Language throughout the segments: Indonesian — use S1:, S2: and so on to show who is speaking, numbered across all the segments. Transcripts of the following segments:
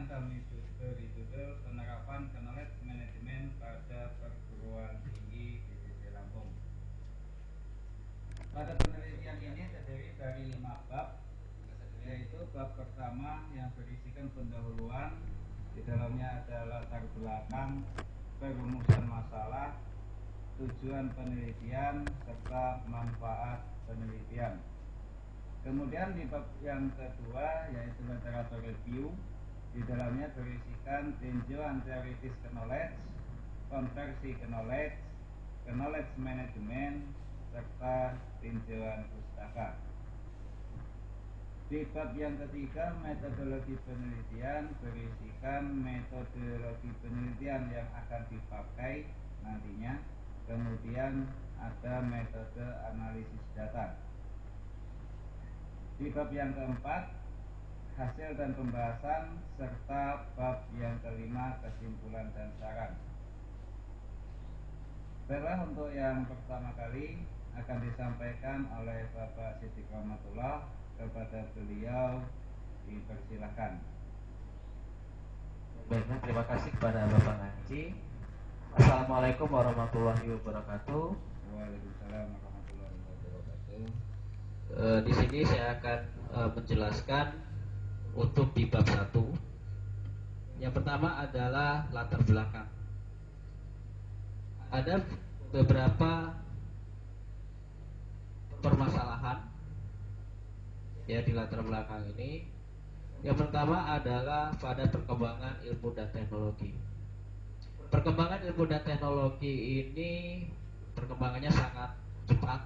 S1: yang kami beri judul penerapan knowledge management pada perguruan tinggi PJJ Lampung. Pada penelitian ini terdiri dari 5 bab, yaitu bab pertama yang berisikan pendahuluan, di dalamnya ada latar belakang, perumusan masalah, tujuan penelitian, serta manfaat penelitian. Kemudian di bab yang kedua yaitu literatur review, di dalamnya berisikan tinjauan teoritis knowledge, konversi knowledge, knowledge management, serta tinjauan pustaka. Di bab yang ketiga, metodologi penelitian, berisikan metodologi penelitian yang akan dipakai nantinya. Kemudian ada metode analisis data. Di bab yang keempat, hasil dan pembahasan, serta bab yang kelima, kesimpulan dan saran. Baiklah, untuk yang pertama kali akan disampaikan oleh Bapak Siddiq Rahmatullah. Kepada beliau dipersilahkan.
S2: Baiklah, terima kasih kepada Bapak Ngaji. Assalamualaikum warahmatullahi wabarakatuh.
S1: Waalaikumsalam warahmatullahi wabarakatuh.
S2: Di sini saya akan menjelaskan untuk di bab 1. Yang pertama adalah latar belakang. Ada beberapa permasalahan ya di latar belakang ini. Yang pertama adalah pada perkembangan ilmu dan teknologi. Perkembangan ilmu dan teknologi ini perkembangannya sangat cepat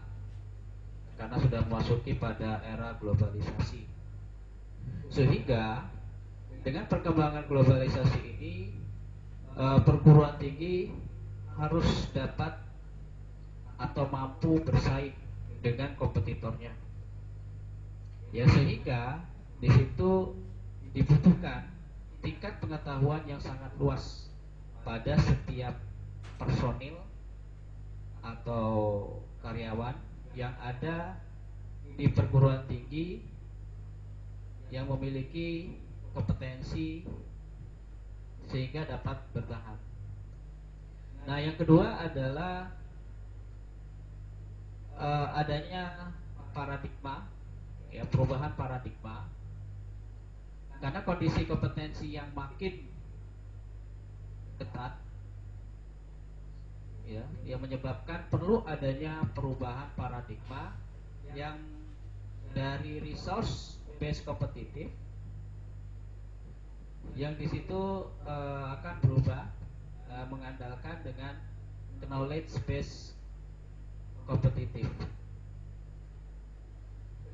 S2: karena sudah memasuki pada era globalisasi. Sehingga dengan perkembangan globalisasi ini perguruan tinggi harus dapat atau mampu bersaing dengan kompetitornya. Ya, sehingga di situ dibutuhkan tingkat pengetahuan yang sangat luas pada setiap personil atau karyawan yang ada di perguruan tinggi yang memiliki kompetensi sehingga dapat bertahan. Nah, yang kedua adalah adanya paradigma, ya, perubahan paradigma, karena kondisi kompetensi yang makin ketat, ya, yang menyebabkan perlu adanya perubahan paradigma yang dari resource based kompetitif, yang di situ akan berubah mengandalkan dengan knowledge based kompetitif.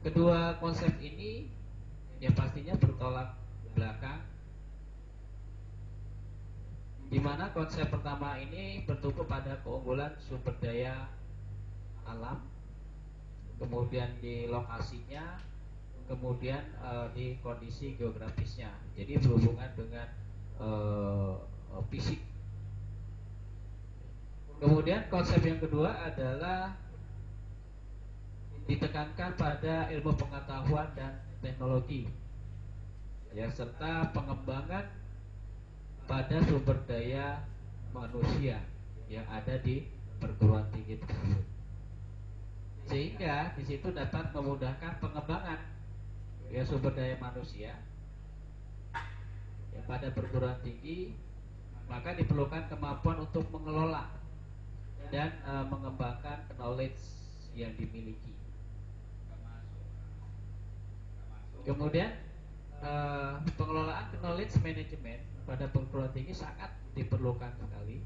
S2: Kedua konsep ini ya pastinya bertolak belakang, di mana konsep pertama ini bertumpu pada keunggulan sumber daya alam, kemudian di lokasinya, kemudian di kondisi geografisnya. Jadi berhubungan dengan fisik. Kemudian konsep yang kedua adalah ditekankan pada ilmu pengetahuan dan teknologi, ya, serta pengembangan pada sumber daya manusia yang ada di perguruan tinggi tersebut, sehingga di situ dapat memudahkan pengembangan ya sumber daya manusia ya, pada perguruan tinggi. Maka diperlukan kemampuan untuk mengelola dan mengembangkan knowledge yang dimiliki. Kemudian pengelolaan knowledge management pada perguruan tinggi sangat diperlukan sekali,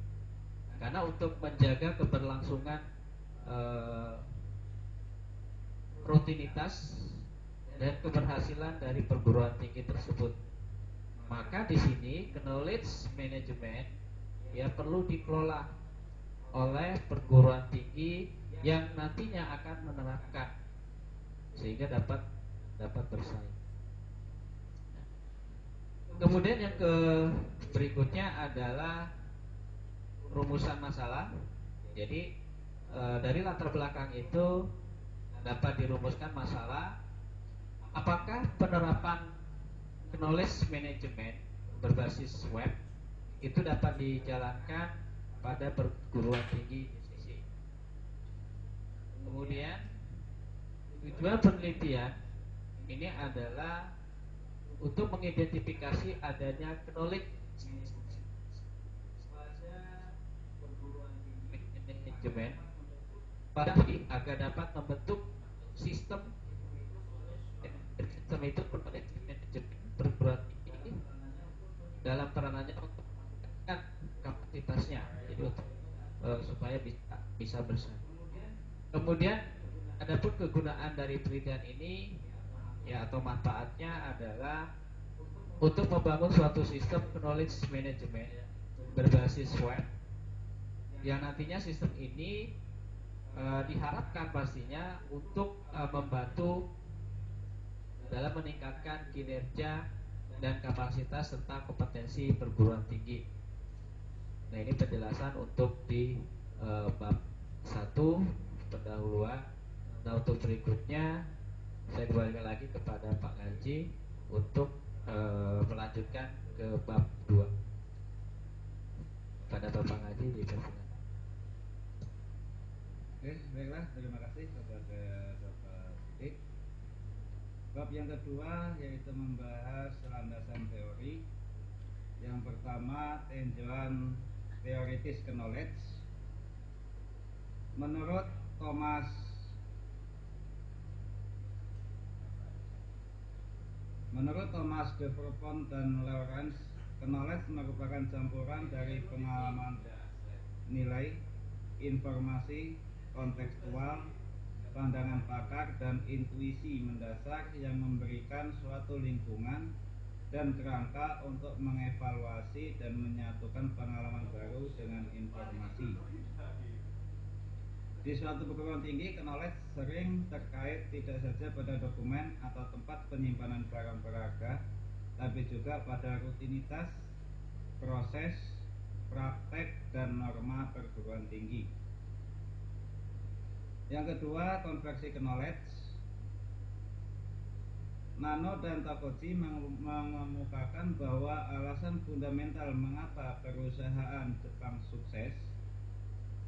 S2: karena untuk menjaga keberlangsungan rutinitas dan keberhasilan dari perguruan tinggi tersebut. Maka di sini knowledge management ya perlu dikelola oleh perguruan tinggi yang nantinya akan menerapkan sehingga dapat bersaing. Kemudian yang berikutnya adalah rumusan masalah. Jadi dari latar belakang itu dapat dirumuskan masalah apakah penerapan knowledge management berbasis web itu dapat dijalankan pada perguruan tinggi di sisi. Kemudian tujuan penelitian ini adalah untuk mengidentifikasi adanya knowledge pada perguruan tinggi manajemen pada agar dapat membentuk sistem itu knowledge manajemen perguruan tinggi dalam peranannya untuk meningkatkan kapasitasnya, jadi supaya bisa bersaing. Kemudian adapun kegunaan dari penelitian ini ya atau manfaatnya adalah untuk membangun suatu sistem knowledge management berbasis web yang nantinya sistem ini diharapkan pastinya untuk membantu dalam meningkatkan kinerja dan kapasitas serta kompetensi perguruan tinggi. Nah, ini penjelasan untuk di bab 1 pendahuluan. Nah, untuk berikutnya saya kembalikan lagi kepada Pak Ngaji untuk melanjutkan ke bab 2. Pada Bapak Ngaji dipersilakan.
S1: Oke, baiklah, terima kasih kepada Bapak Sidik. Bab yang kedua yaitu membahas landasan teori. Yang pertama, tinjauan teoritis knowledge. Menurut Thomas de Verpont dan Lawrence, knowledge merupakan campuran dari pengalaman, nilai, informasi, kontekstual, pandangan pakar, dan intuisi mendasar yang memberikan suatu lingkungan dan kerangka untuk mengevaluasi dan menyatukan pengalaman baru dengan informasi. Di suatu perguruan tinggi, knowledge sering terkait tidak saja pada dokumen atau tempat penyimpanan barang berharga, tapi juga pada rutinitas, proses, praktek, dan norma perguruan tinggi. Yang kedua, konversi knowledge. Nano dan Takoji mengemukakan bahwa alasan fundamental mengapa perusahaan Jepang sukses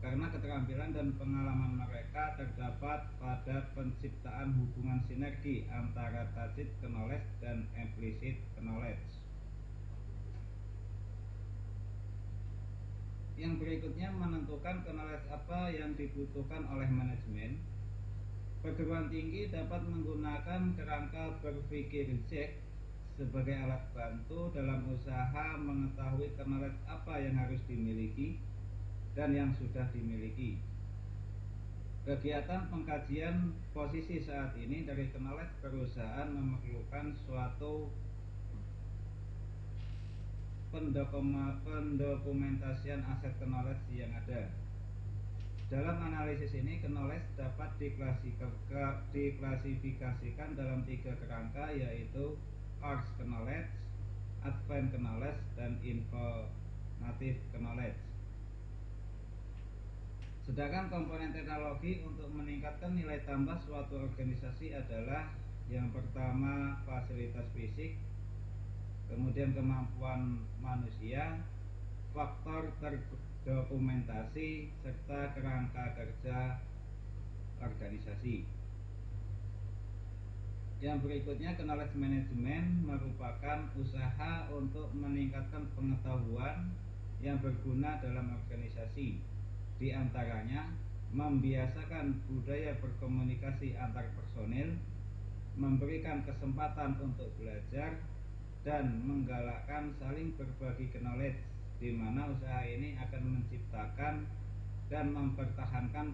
S1: karena keterampilan dan pengalaman mereka terdapat pada penciptaan hubungan sinergi antara tacit knowledge dan implicit knowledge. Yang berikutnya menentukan knowledge apa yang dibutuhkan oleh manajemen. Perguruan tinggi dapat menggunakan kerangka berpikir Jack sebagai alat bantu dalam usaha mengetahui knowledge apa yang harus dimiliki dan yang sudah dimiliki. Kegiatan pengkajian posisi saat ini dari knowledge perusahaan memerlukan suatu pendokumentasian aset knowledge yang ada. Dalam analisis ini, knowledge dapat diklasifikasikan dalam 3 kerangka, yaitu coarse knowledge, advanced knowledge, dan informative knowledge. Sedangkan komponen teknologi untuk meningkatkan nilai tambah suatu organisasi adalah yang pertama fasilitas fisik, kemudian kemampuan manusia, faktor dokumentasi, serta kerangka kerja organisasi. Yang berikutnya, knowledge management merupakan usaha untuk meningkatkan pengetahuan yang berguna dalam organisasi. Di antaranya, membiasakan budaya berkomunikasi antar personil, memberikan kesempatan untuk belajar, dan menggalakkan saling berbagi knowledge, di mana usaha ini akan menciptakan dan mempertahankan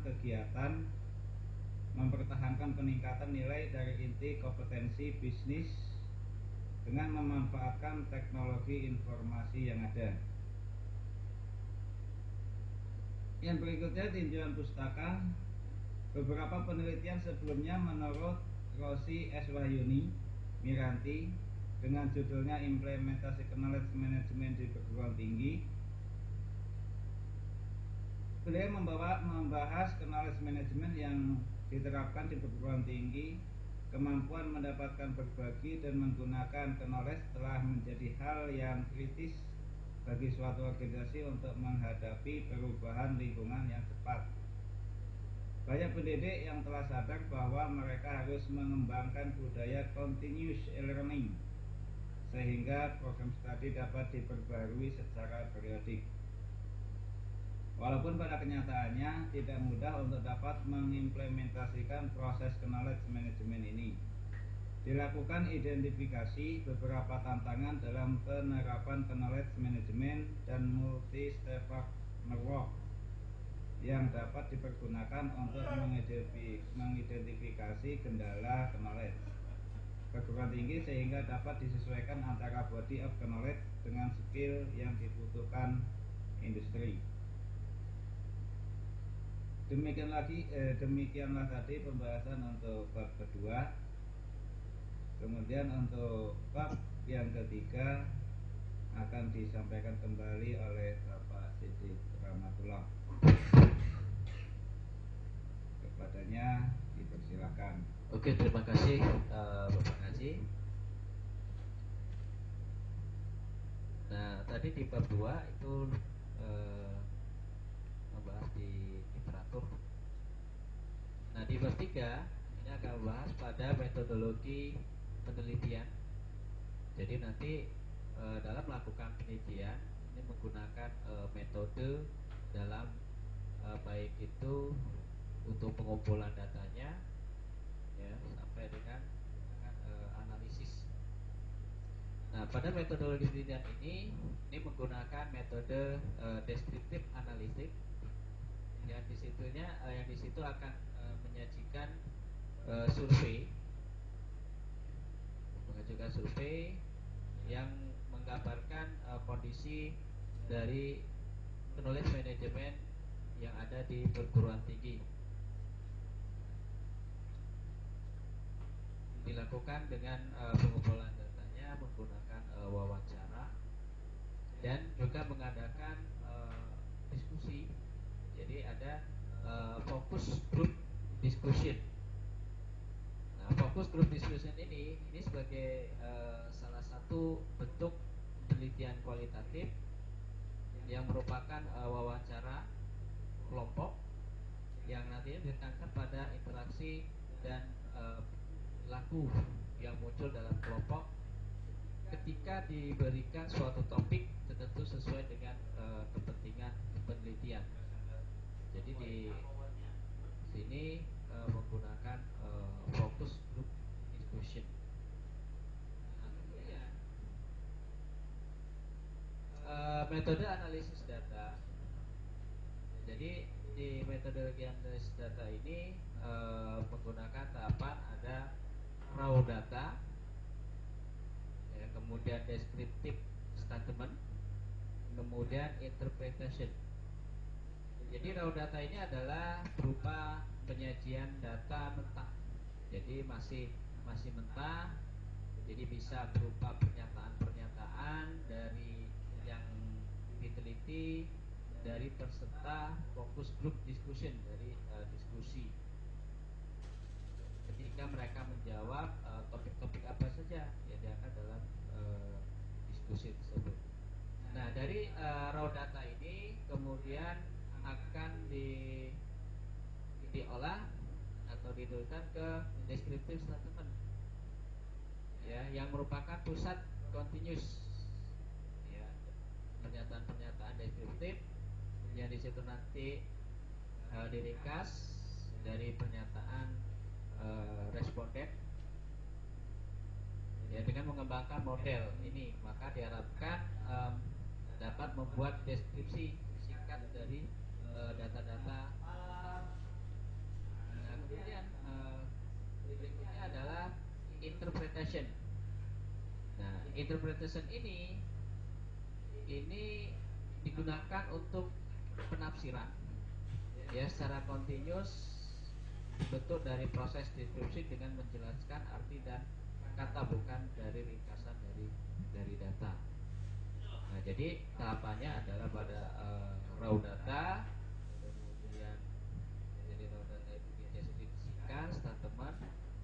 S1: peningkatan nilai dari inti kompetensi bisnis dengan memanfaatkan teknologi informasi yang ada. Yang berikutnya, tinjauan pustaka. Beberapa penelitian sebelumnya menurut Rosi S. Wahyuni Miranti dengan judulnya Implementasi Knowledge Management di Perguruan Tinggi. Beliau membahas knowledge management yang diterapkan di perguruan tinggi, Kemampuan mendapatkan berbagi dan menggunakan knowledge telah menjadi hal yang kritis bagi suatu organisasi untuk menghadapi perubahan lingkungan yang cepat. Banyak pendidik yang telah sadar bahwa mereka harus mengembangkan budaya continuous learning sehingga program studi dapat diperbarui secara periodik. Walaupun pada kenyataannya tidak mudah untuk dapat mengimplementasikan proses knowledge management ini. Dilakukan identifikasi beberapa tantangan dalam penerapan knowledge management dan multi-stakeholder network yang dapat dipergunakan untuk mengidentifikasi kendala knowledge perguruan tinggi sehingga dapat disesuaikan antara body of knowledge dengan skill yang dibutuhkan industri. Demikianlah tadi pembahasan untuk bab kedua. Kemudian untuk bab yang ketiga akan disampaikan kembali oleh Bapak Siddiq Rahmatullah. Kepadanya dipersilakan.
S2: Oke, terima kasih Bapak Ngaji. Nah, tadi di bab 2 itu membahas di literatur. Nah, di bab 3 ini akan membahas pada metodologi penelitian. Jadi nanti dalam melakukan penelitian ini menggunakan metode dalam baik itu untuk pengumpulan datanya ya sampai dengan analisis. Nah, pada metodologi penelitian ini menggunakan metode descriptive analysis yang di situ akan menyajikan survei, mengajukan survei yang menggambarkan kondisi dari knowledge management yang ada di perguruan tinggi. Dilakukan dengan pengumpulan datanya menggunakan wawancara dan juga mengadakan diskusi. Jadi ada focus group discussion. Nah, focus group discussion ini sebagai salah satu bentuk penelitian kualitatif yang merupakan wawancara kelompok yang nantinya ditangkap pada interaksi dan laku yang muncul dalam kelompok ketika diberikan suatu topik tertentu sesuai dengan kepentingan penelitian. Jadi di sini menggunakan focus group discussion. Nah, kemudian metode analisis data. Jadi di metodologi analisis data ini menggunakan tahapan ada raw data, ya, kemudian descriptive statement, kemudian interpretation. Jadi raw data ini adalah berupa penyajian data mentah. Jadi masih mentah. Jadi bisa berupa pernyataan-pernyataan dari yang diteliti, dari peserta focus group discussion, dari diskusi. Ketika mereka menjawab topik-topik apa saja yang diangkat dalam diskusi tersebut. Nah, dari raw data ini kemudian akan diolah atau dituliskan ke descriptive statement, ya, yang merupakan pusat continuous, ya, pernyataan-pernyataan deskriptif yang di situ nanti diringkas dari pernyataan responden, ya, dengan mengembangkan model ini maka diharapkan dapat membuat deskripsi singkat dari data-data. Nah, kemudian berikutnya adalah interpretation. Nah, interpretation ini digunakan untuk penafsiran, ya, secara continuous dibentuk dari proses deskripsi dengan menjelaskan arti dan kata bukan dari ringkasan dari data. Nah, jadi tahapannya adalah pada raw data, kemudian jadi raw data itu dideskripsikan statement,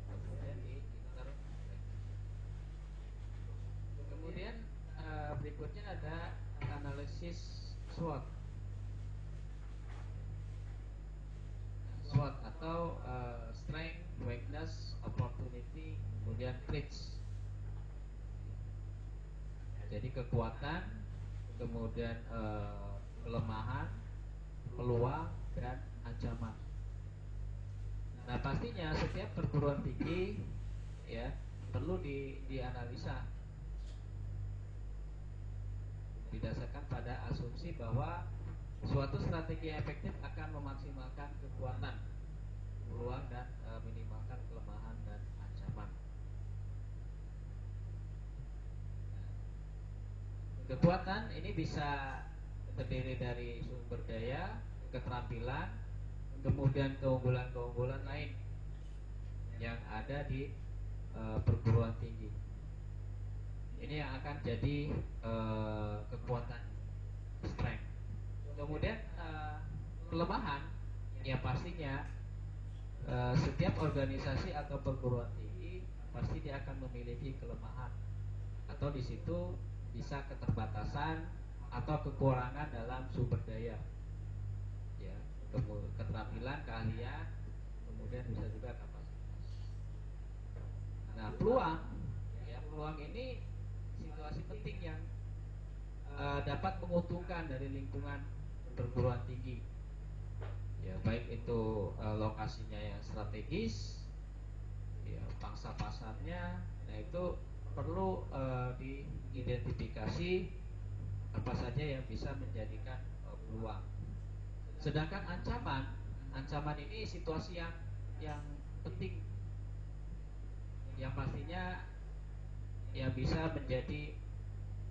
S2: kemudian berikutnya ada analisis SWOT. SWOT atau strength, weakness, opportunity, kemudian threats. Jadi kekuatan, kemudian kelemahan, peluang, dan ancaman. Nah, pastinya setiap perguruan tinggi ya perlu dianalisa didasarkan pada asumsi bahwa suatu strategi yang efektif akan memaksimalkan kekuatan, peluang, dan minimalkan kelemahan dan ancaman. Kekuatan ini bisa terdiri dari sumber daya, keterampilan, kemudian keunggulan-keunggulan lain yang ada di perguruan tinggi. Ini yang akan jadi kekuatan, strength. Kemudian kelemahan, ya pastinya setiap organisasi atau perguruan tinggi pasti dia akan memiliki kelemahan, atau di situ bisa keterbatasan atau kekurangan dalam sumber daya, ya, keterampilan, keahlian, kemudian bisa juga kapasitas. Nah, peluang, ya, peluang ini situasi penting yang dapat menguntungkan dari lingkungan perguruan tinggi, ya, baik itu lokasinya yang strategis, ya, pangsa pasarnya. Nah, itu perlu diidentifikasi apa saja yang bisa menjadikan peluang. Sedangkan ancaman ini situasi yang penting, yang pastinya ya bisa menjadi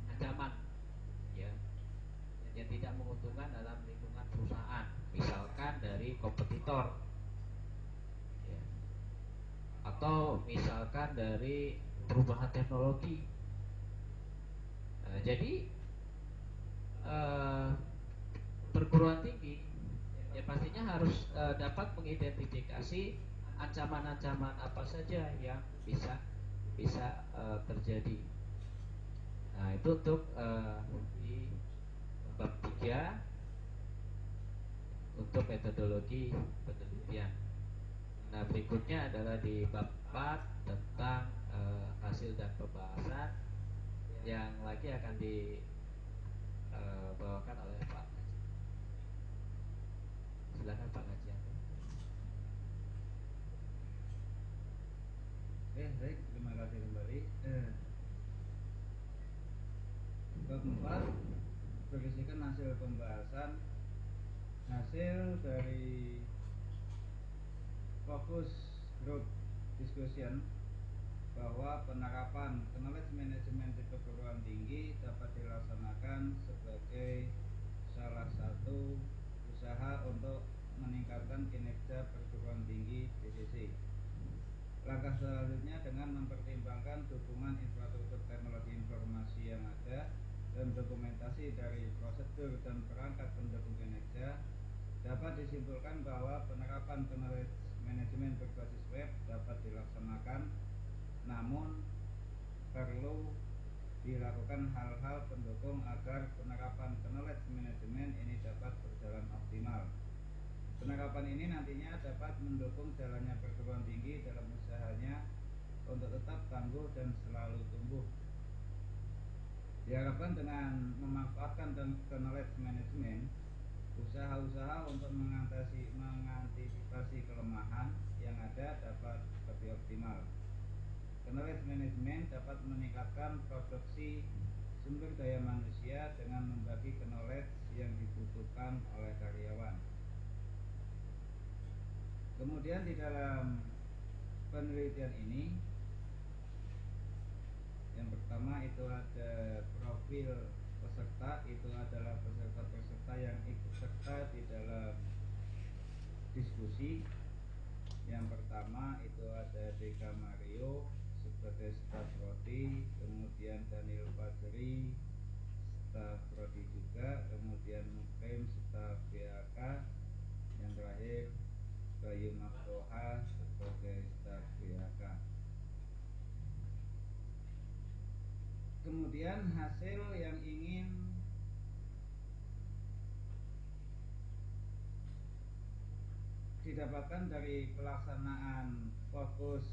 S2: ancaman, ya, yang tidak menguntungkan dalam lingkungan perusahaan, misalkan dari kompetitor, ya, atau misalkan dari perubahan teknologi. Jadi perguruan tinggi ya pastinya harus dapat mengidentifikasi ancaman-ancaman apa saja yang bisa terjadi. Nah, itu untuk di bab 3 untuk metodologi penelitian. Nah, berikutnya adalah di bab 4 tentang hasil dan pembahasan yang lagi akan dibawakan oleh Pak. Silakan Pak Ngajian.
S1: Baik, terima kasih kembali. Bab 4 berisikan hasil pembahasan hasil dari fokus group discussion bahwa penerapan knowledge management di perguruan tinggi dapat dilaksanakan sebagai salah satu usaha untuk meningkatkan kinerja perguruan tinggi DCC. Langkah selanjutnya dengan mempertimbangkan dukungan infrastruktur teknologi informasi yang ada dan dokumentasi dari prosedur dan perangkat pendukung kinerja, dapat disimpulkan bahwa penerapan knowledge management berbasis web dapat dilaksanakan, namun perlu dilakukan hal-hal pendukung agar penerapan knowledge management ini dapat berjalan optimal. Penerapan ini nantinya dapat mendukung jalannya perguruan tinggi dalam usahanya untuk tetap tangguh dan selalu tumbuh. Diharapkan dengan memanfaatkan knowledge management, usaha-usaha untuk mengantisipasi kelemahan yang ada dapat lebih optimal. Knowledge management dapat meningkatkan produksi sumber daya manusia dengan membagi knowledge yang dibutuhkan oleh karyawan. Kemudian di dalam penelitian ini, yang pertama itu ada profil peserta, itu adalah peserta-peserta yang ikut serta di dalam diskusi. Yang pertama itu ada Deka Mario sebagai staf prodi, kemudian Daniel Fajri staf prodi juga, kemudian Mukrim staf BAK, yang terakhir Bayu Mafroha sebagai staf BAK. Kemudian hasil yang ingin didapatkan dari pelaksanaan fokus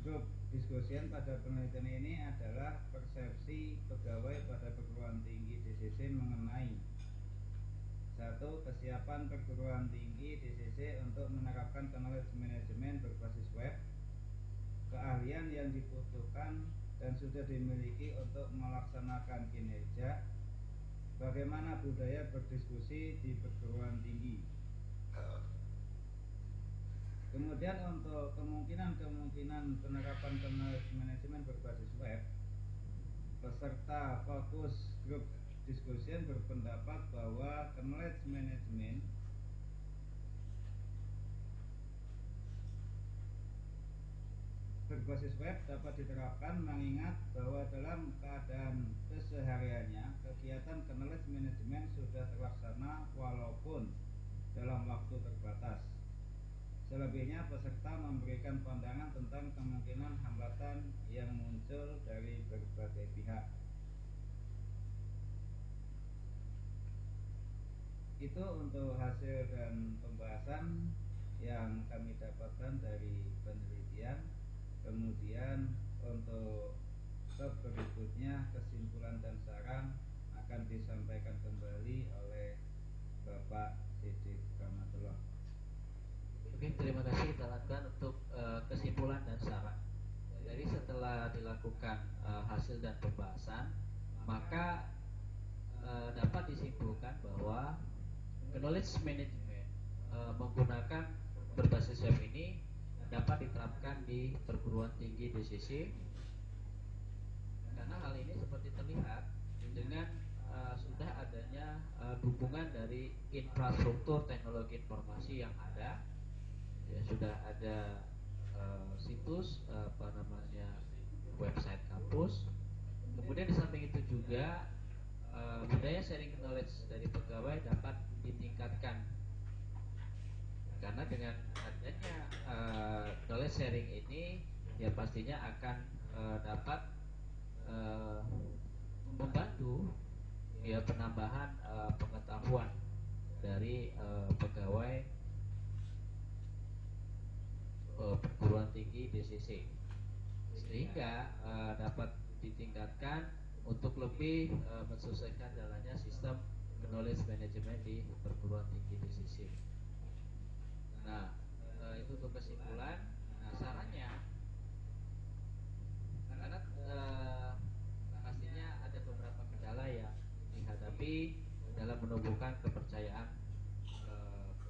S1: grup discussion pada penelitian ini adalah persepsi pegawai pada perguruan tinggi DCC mengenai satu, kesiapan perguruan tinggi DCC untuk menerapkan knowledge management berbasis web, keahlian yang dibutuhkan dan sudah dimiliki untuk melaksanakan kinerja, bagaimana budaya berdiskusi di perguruan tinggi. Kemudian untuk kemungkinan penerapan knowledge management berbasis web, peserta fokus group discussion berpendapat bahwa knowledge management berbasis web dapat diterapkan mengingat bahwa dalam keadaan kesehariannya kegiatan knowledge management sudah terlaksana walaupun dalam waktu terbatas. Selebihnya peserta memberikan pandangan tentang kemungkinan hambatan yang muncul dari berbagai pihak. Itu untuk hasil dan pembahasan yang kami dapatkan dari penelitian. Kemudian untuk bab berikutnya kesimpulan dan saran akan disampaikan kembali oleh Bapak Siddiq Ramatullah.
S2: Oke, terima kasih Talatkan untuk kesimpulan dan saran. Jadi setelah dilakukan hasil dan pembahasan, maka dapat disimpulkan bahwa knowledge management menggunakan berbasis web ini dapat diterapkan di perguruan tinggi DCC karena hal ini seperti terlihat dengan sudah adanya dukungan dari infrastruktur teknologi informasi yang ada. Ya, sudah ada situs website kampus. Kemudian di samping itu juga budaya sharing knowledge dari pegawai dapat ditingkatkan karena dengan adanya knowledge sharing ini ya pastinya akan dapat membantu ya penambahan pengetahuan dari pegawai perguruan tinggi DCC sehingga dapat ditingkatkan untuk lebih mensukseskan jalannya sistem knowledge management di perguruan tinggi DCC. Nah, itu untuk kesimpulan. Nah, sarannya karena pastinya ada beberapa kendala yang dihadapi dalam menumbuhkan kepercayaan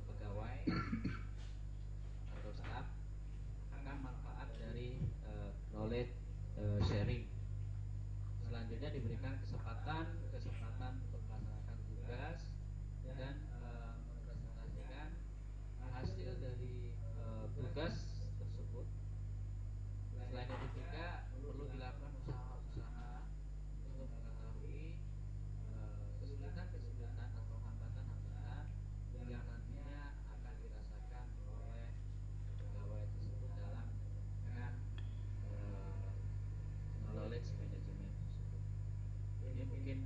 S2: pegawai atau staf akan manfaat dari knowledge sharing. Selanjutnya diberikan kesempatan untuk melaksanakan tugas dan mempresentasikan hasil dari tugas tersebut. Selain itu juga perlu dilakukan usaha-usaha untuk mengetahui kesulitan-kesulitan atau hambatan-hambatan yang nantinya akan dirasakan oleh pegawai tersebut dalam dengan knowledge management tersebut. Ini mungkin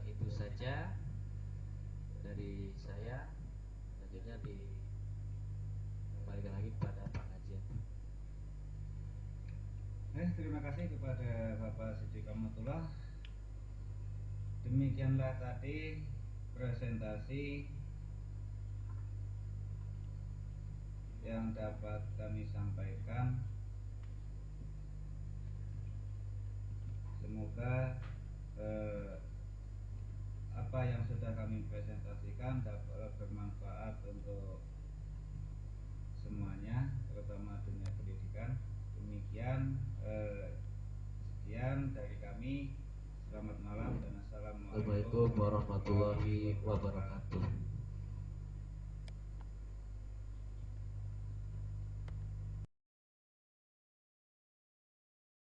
S2: itu saja dari saya. Selanjutnya dikembalikan lagi kepada pengajian.
S1: Terima kasih kepada Bapak Siddiq Ramatullah. Demikianlah tadi presentasi yang dapat kami sampaikan. Semoga apa yang sudah kami presentasikan dapat bermanfaat untuk semuanya, terutama dunia pendidikan. Demikian sekian dari kami. Selamat malam dan assalamualaikum
S2: warahmatullahi wabarakatuh.